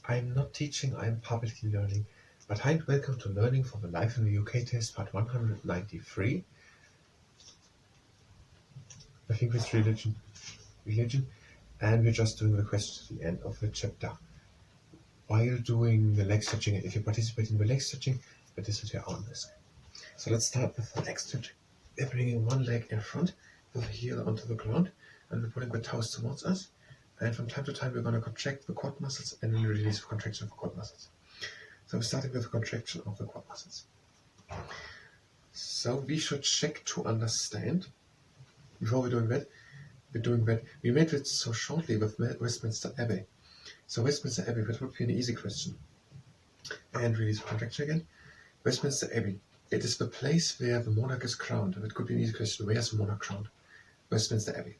I'm not teaching, I'm publicly learning. But hi and welcome to Learning for the Life in the UK test, part 193. I think it's religion, and we're just doing the question at the end of the chapter. While doing the leg stretching, if you participate in the leg stretching, that is at your own risk. So let's start with the leg stretching. We're bringing one leg in front with the heel onto the ground, and we're putting the toes towards us. And from time to time, we're going to contract the quad muscles and then release the contraction of the quad muscles. So we're starting with the contraction of the quad muscles. So we should check to understand, before we're doing that, we made it so shortly with Westminster Abbey. So Westminster Abbey, that would be an easy question. And release the contraction again. Westminster Abbey, it is the place where the monarch is crowned. It could be an easy question, where is the monarch crowned? Westminster Abbey.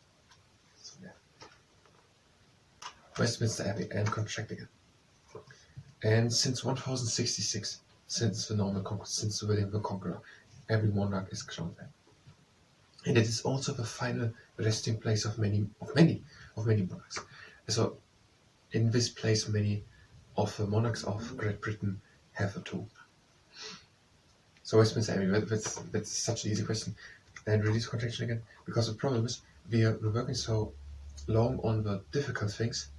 So, yeah. Westminster Abbey, and contract again. And since 1066, since the Norman Conquest, since William the Conqueror, every monarch is crowned there. And it is also the final resting place of many monarchs. So in this place, many of the monarchs of Great Britain have a tomb. So Westminster Abbey, that's such an easy question. And release contraction again, because the problem is we're working so long on the difficult things,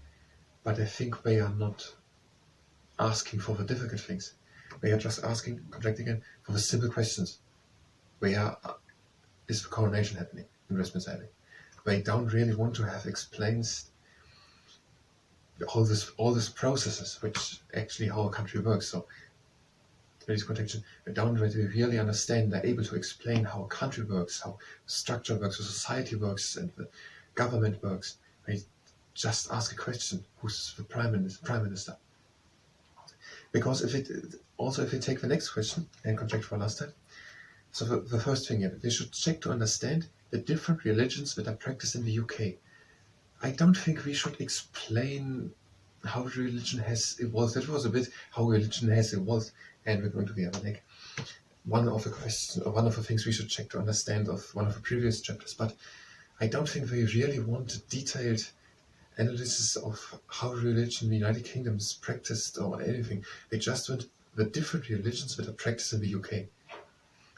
but I think they are not asking for the difficult things. They are just asking, contracting again, for the simple questions. Where is the coronation happening in Westminster Abbey? They don't really want to have explained all these processes, which actually how a country works. So release contraction, they don't really understand. They're able to explain how a country works, how the structure works, how society works, and the government works. They just ask a question: who's the prime minister? Because if you take the next question and contract for last time, so the first thing here, they should check to understand the different religions that are practiced in the UK. I don't think we should explain how religion has evolved. That was a bit how religion has evolved, and we're going to the other leg. One of the things we should check to understand of one of the previous chapters, but I don't think we really want a detailed analysis of how religion in the United Kingdom is practiced or anything. They just want the different religions that are practiced in the UK.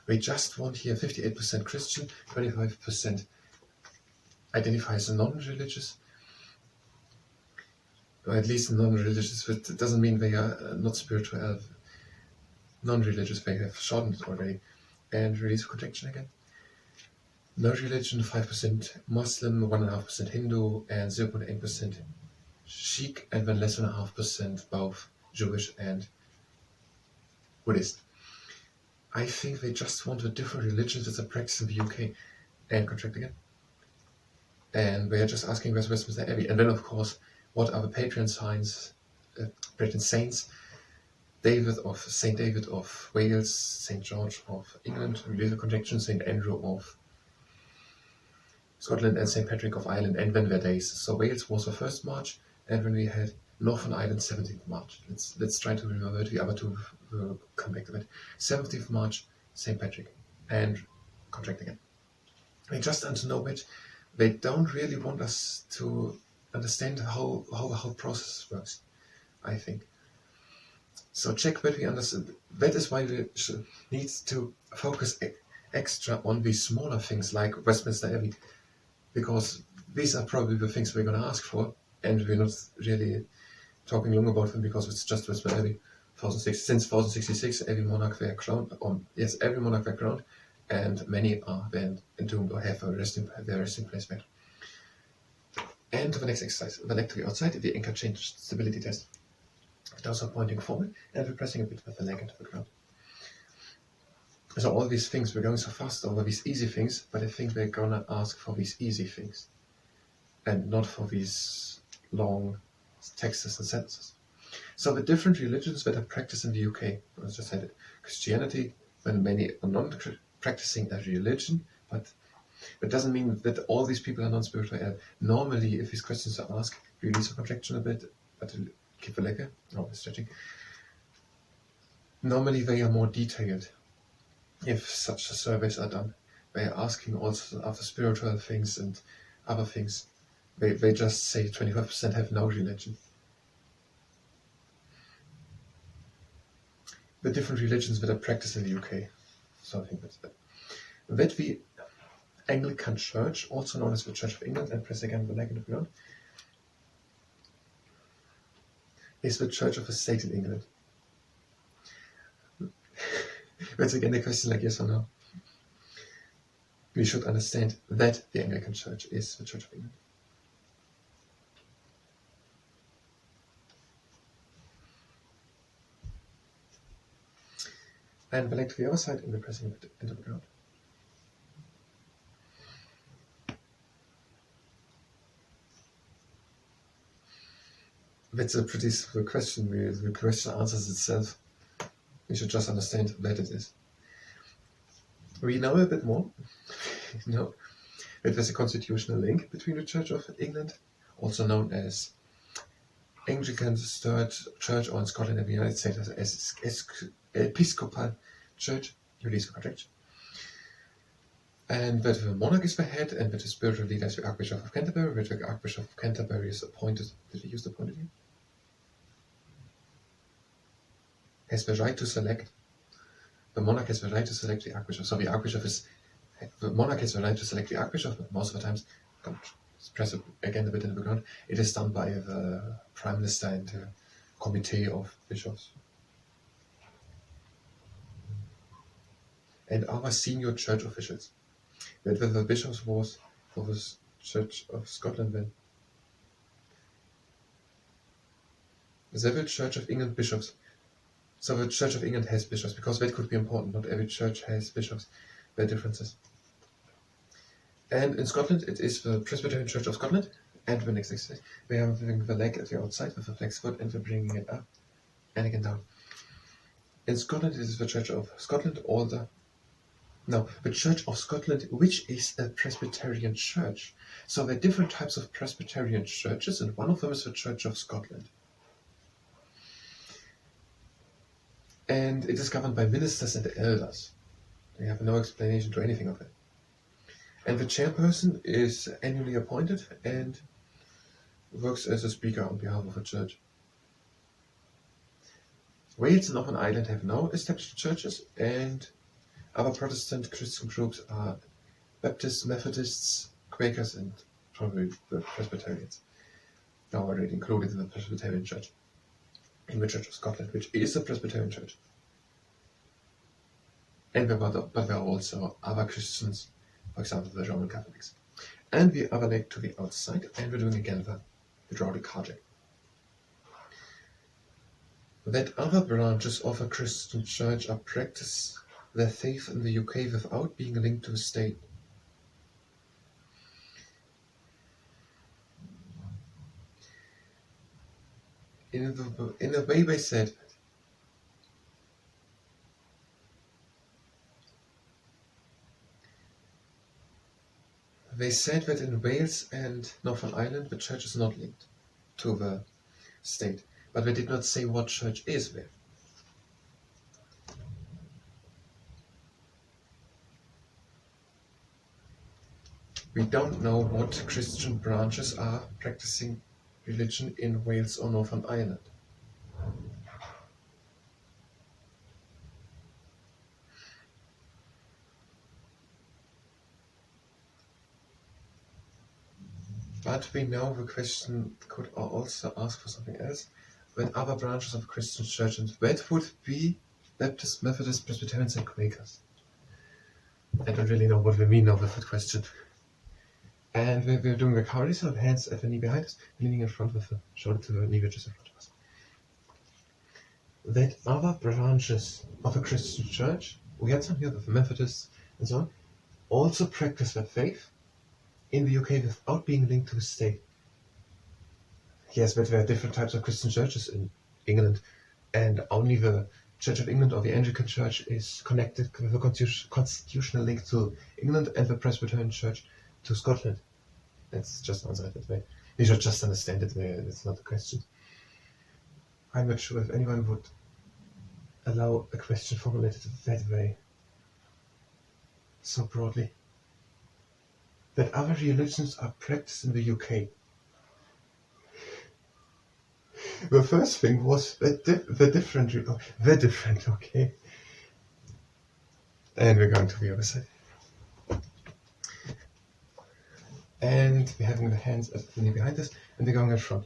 They just want here 58% Christian, 25% identify as non-religious, or at least non-religious. But it doesn't mean they are not spiritual. Non-religious, they have shortened it already. And release contraction again. No religion, 5% Muslim, 1.5% Hindu, and 0.8% Sikh, and then less than 0.5% both Jewish and Buddhist. I think they just want the different religions that are practiced in the UK, and contract again. And they are just asking where's Westminster Abbey. And then, of course, what are the patron saints? Saint David of Wales, Saint George of England, release the contraction, Saint Andrew of Scotland, and St. Patrick of Ireland, and then their days. So Wales was the 1st March, and when we had Northern Ireland 17th March. Let's try to remember it. The other two will come back to that. 17th March, St. Patrick, and contract again. We just want to know which. They don't really want us to understand how the whole process works, I think. So check that we understand. That is why we need to focus extra on these smaller things like Westminster Abbey, because these are probably the things we're going to ask for, and we're not really talking long about them because it's just Westminster Abbey. Since 1066, every monarch were crowned. Every monarch were crowned, and many are then entombed or have their resting place there. And the next exercise, the leg to the outside, the anchor change stability test. Those are pointing forward, and we're pressing a bit with the leg into the ground. So all these things, we're going so fast over these easy things, but I think we're gonna ask for these easy things, and not for these long texts and sentences. So the different religions that are practiced in the UK, as I just said, Christianity, when many are not practicing a religion, but it doesn't mean that all these people are non-spiritual. Normally, if these questions are asked, release the contraction a bit, but keep the leg stretching. Normally, they are more detailed. If such surveys are done, they are asking also other spiritual things and other things. They just say 25% have no religion. the different religions that are practiced in the UK. So I think that's that. That the Anglican Church, also known as the Church of England, and press again the leg in the ground, is the Church of the State in England. That's again the question like yes or no. We should understand that the Anglican Church is the Church of England. And the leg to the other side and we're pressing it into the ground. That's a pretty simple question. The question answers itself. We should just understand that it is. We know a bit more. We know that there's a constitutional link between the Church of England, also known as Anglican Third Church, or in Scotland and the United States as Episcopal Church, Episcopal Church. And that the monarch is the head, and that the spiritual leader is the Archbishop of Canterbury, that the Archbishop of Canterbury is appointed. Did he use the appointed here? Has the right to select. The monarch has the right to select the Archbishop. So the monarch has the right to select the Archbishop, but most of the times, press it again a bit in the background, it is done by the Prime Minister and the Committee of Bishops. And our senior church officials. That were the bishops was for the Church of Scotland then. Several Church of England bishops. So the Church of England has bishops, because that could be important. Not every church has bishops. There are differences. And in Scotland, it is the Presbyterian Church of Scotland. And the next slide, we are having the leg at the outside with the flex foot, and we're bringing it up and again down. In Scotland, it is the Church of Scotland, the Church of Scotland, which is a Presbyterian church. So there are different types of Presbyterian churches, and one of them is the Church of Scotland. And it is governed by ministers and elders. They have no explanation to anything of it. And the chairperson is annually appointed and works as a speaker on behalf of the church. Wales and Northern Ireland have no established churches, and other Protestant Christian groups are Baptists, Methodists, Quakers, and probably the Presbyterians. Now already included in the Presbyterian Church, in the Church of Scotland, which is a Presbyterian church. But there are also other Christians, for example, the Roman Catholics. And the other leg to the outside, and we're doing again the hydraulic carjack. That other branches of a Christian church are practice their faith in the UK without being linked to the state. In the way they said, that in Wales and Northern Ireland the church is not linked to the state, but they did not say what church is there. We don't know what Christian branches are practicing religion in Wales or Northern Ireland. But we know the question could also ask for something else. When other branches of Christian church, and that would be Baptists, Methodists, Presbyterians, and Quakers. I don't really know what we mean now with that question. And we're doing the cowrie, so hands at the knee behind us, leaning in front with the shoulder to the knee, which is in front of us. That other branches of a Christian church, we had some here with the Methodists and so on, also practice their faith in the UK without being linked to the state. Yes, but there are different types of Christian churches in England, and only the Church of England or the Anglican Church is connected with a constitutional link to England, and the Presbyterian Church to Scotland. That's just answered that way. You should just understand it. It's not a question. I'm not sure if anyone would allow a question formulated that way, so broadly. That other religions are practiced in the UK. The first thing was the different, okay. And we're going to the other side. And we're having the hands at the knee behind us, and they're going in front.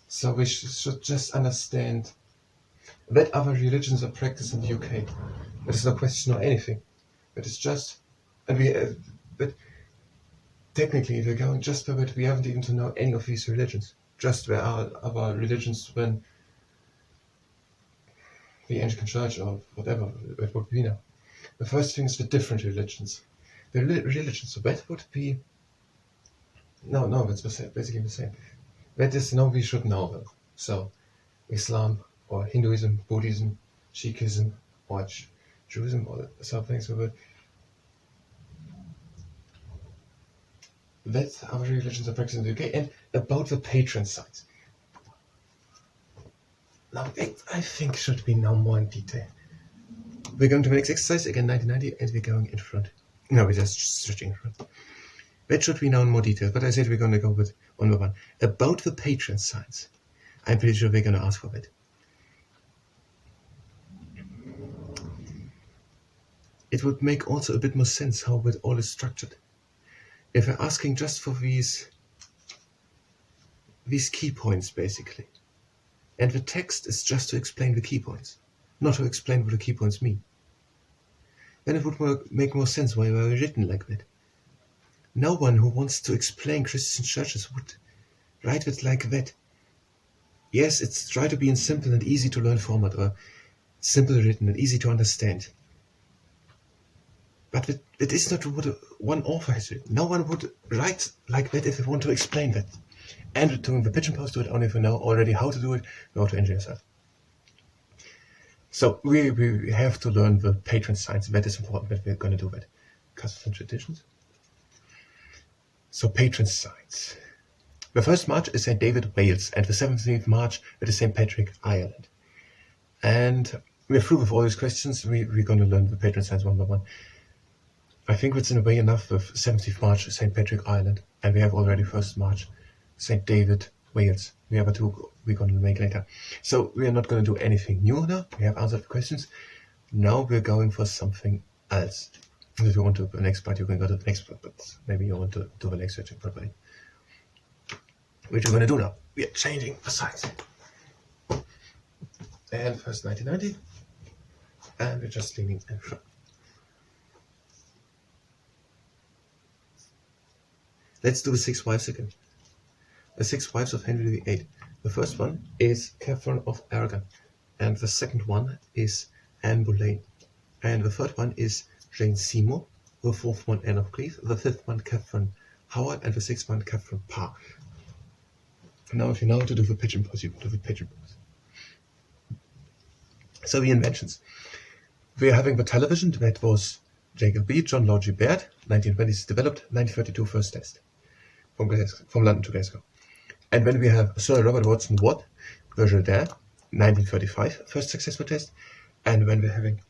So we should just understand that other religions are practiced in the UK. There is no question or anything. But it's just, but technically, if we're going just by that, we haven't even to know any of these religions. Just where are other religions when the Anglican Church or whatever it would be now. The first thing is the different religions. The religions, so that would be, no, it's basically the same. That is, we should know them. So, Islam or Hinduism, Buddhism, Sikhism, or Judaism, or something so that other religions are practiced in the UK, and about the patron saints. Now, that I think should be now more in detail. We're going to the next exercise, again 1990, and we're going in front. No, we're just stretching in front. That should be now in more detail, but I said we're going to go with one by one. About the patron saints. I'm pretty sure we're going to ask for that. It would make also a bit more sense how it all is structured. If we're asking just for these key points, basically, and the text is just to explain the key points, not to explain what the key points mean, then it would make more sense why they were written like that. No one who wants to explain Christian churches would write it like that. Yes, it's try to be in simple and easy to learn format, or simple written and easy to understand. But it is not what one author has written. No one would write like that if they want to explain that. And doing the pigeon pose, do it only if you know already how to do it, know how to enjoy yourself. So we have to learn the patron saints. That is important that we're going to do that. Customs and traditions. So patron saints. The first March is St. David, Wales, and the 17th March it is St. Patrick, Ireland. And we're through with all these questions. We're going to learn the patron saints one by one. I think it's in a way enough with 17th March, St. Patrick, Ireland, and we have already 1st March, St. David, Wales. We have a two we're going to make later. So we are not going to do anything new now. We have answered the questions. Now we're going for something else. If you want to do the next part, you can go to the next part, but maybe you want to do the next searching properly. Which we're going to do now. We are changing the sides. And first 1990. And we're just leaning in front. Let's do the 6 wives again. The 6 wives of Henry VIII. The first one is Catherine of Aragon, and the second one is Anne Boleyn, and the third one is Jane Seymour, the fourth one Anne of Cleves, the fifth one Catherine Howard, and the sixth one Catherine Parr. Now if you know how to do the pigeon pose, you can do the pigeon pose. So the inventions. We are having the television, that was Jacob B. John Logie Baird, 1920s developed, 1932 first test. From London to Glasgow. And then we have Sir Robert Watson Watt, Bergedin, 1935, first successful test. And when we're having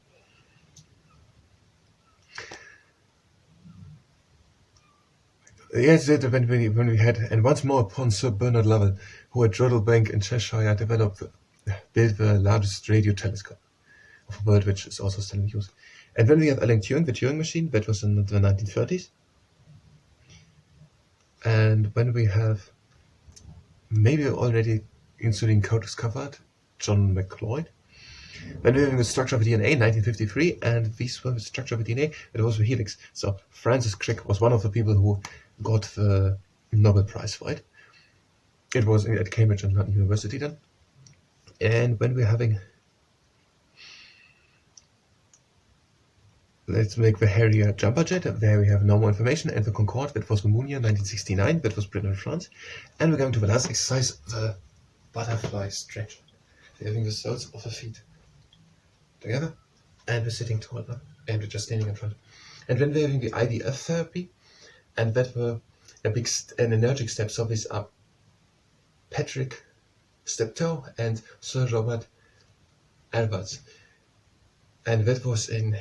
when we had, and once more upon Sir Bernard Lovell, who at Joddlebank in Cheshire built the largest radio telescope of the world, which is also still in use. And then we have Alan Turing, the Turing machine, that was in the 1930s. And when we have, maybe already insulin co-discovered, John McLeod. When we're having the structure of DNA, 1953, and these were the structure of the DNA, it was the helix. So Francis Crick was one of the people who got the Nobel Prize for it. It was at Cambridge and London University then. And when we're having, let's make the Harrier jumper jet. There we have no more information. And the Concorde, that was the Moon year, 1969. That was Britain and France. And we're going to the last exercise, the butterfly stretch. We're having the soles of the feet together. And we're sitting tall up. And we're just standing in front. And then we're having the IVF therapy. And that were an energetic step. So these are Patrick Steptoe and Sir Robert Alberts. And that was in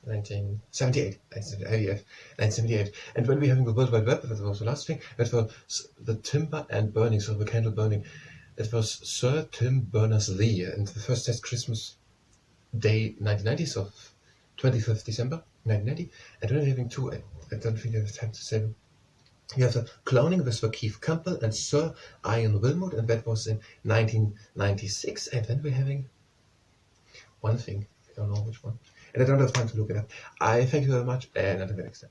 1978, IVF, 1978. And when we're having the World Wide Web, that was the last thing, that was the timber and burning, so the candle burning. It was Sir Tim Berners-Lee, and the first test Christmas Day 1990, so 25th December 1990. And we're having two, I don't think I have time to say them. You have the cloning with Sir Keith Campbell and Sir Ian Wilmot, and that was in 1996. And then we're having one thing, I don't know which one, and I don't have time to look it up. I thank you very much, and until the next time.